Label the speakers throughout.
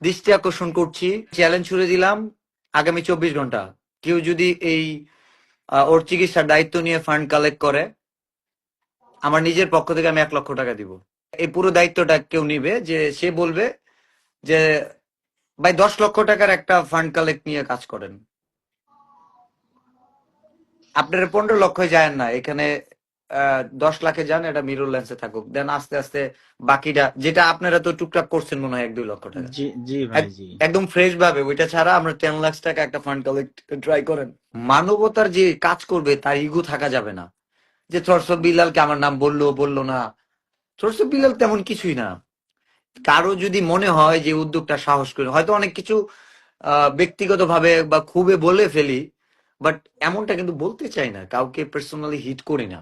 Speaker 1: দৃষ্টি আকর্ষণ করছি, চ্যালেঞ্জ ছুড়ে দিলাম, আগামী 24 ঘন্টা কেউ যদি এই ওর চিকিৎসার দায়িত্ব নিয়ে ফান্ড কালেক্ট করে, আমার নিজের পক্ষ থেকে আমি 1 লক্ষ টাকা দিব। এই পুরো দায়িত্বটা কেউ নিবে, যে সে বলবে যে ভাই 10 লক্ষ টাকার একটা ফান্ড কালেক্ট নিয়ে কাজ করেন, আপনারা 15 লক্ষ যায় না, এখানে 10 লাখে যান, এটা মিরর লেন্সে থাকুক, দেন আস্তে আস্তে বাকিটা, যেটা আপনারা তো টুকটাক করছেন মনে হয় 1-2 লক্ষ টাকা,
Speaker 2: জি জি ভাই, জি
Speaker 1: একদম ফ্রেশ ভাবে ওইটা ছাড়া আমরা 10 লাখ টাকা একটা ফান্ড কালেক্ট ট্রাই করেন। মানবতার যে কাজ করবে তার ইগো থাকা যাবে না, যে থরস বিলালকে আমার নাম বললো বললো না, থরস বিলাল তেমন কিছুই না। কারো যদি মনে হয় যে উদ্যোগটা সাহস করে, হয়তো অনেক কিছু ব্যক্তিগত ভাবে বা খুবই বলে ফেলি, বাট এমনটা কিন্তু বলতে চাই না, কাউকে পার্সোনালি হিট করি না,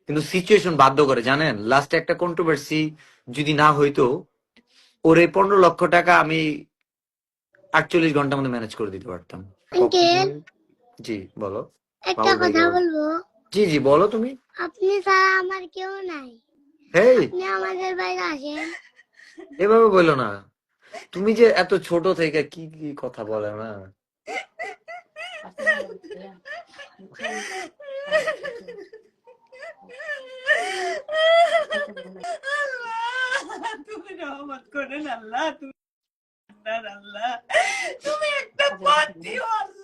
Speaker 1: কিন্তু সিচুয়েশন বাধ্য করে। জানেন, লাস্টে একটা কন্ট্রোভার্সি যদি না হইতো, ওর এই 15 লক্ষ টাকা আমি 48 ঘন্টার মধ্যে ম্যানেজ করে দিতে পারতাম।
Speaker 3: আঙ্কেল,
Speaker 1: জি বলো।
Speaker 3: একটা কথা বলবো।
Speaker 1: জি জি বলো তুমি।
Speaker 3: আপনি ছাড়া আমার কেউ নাই,
Speaker 1: হেই,
Speaker 3: আপনি আমাদের বাইরে আসেন।
Speaker 1: এভাবে বললো না, তুমি যে এত ছোট থেকে কি কি কথা বলে না।
Speaker 4: তুমি রহমত করেন আল্লাহ, তুমি আল্লাহ, তুমি একটা পথ দিও আল্লাহ।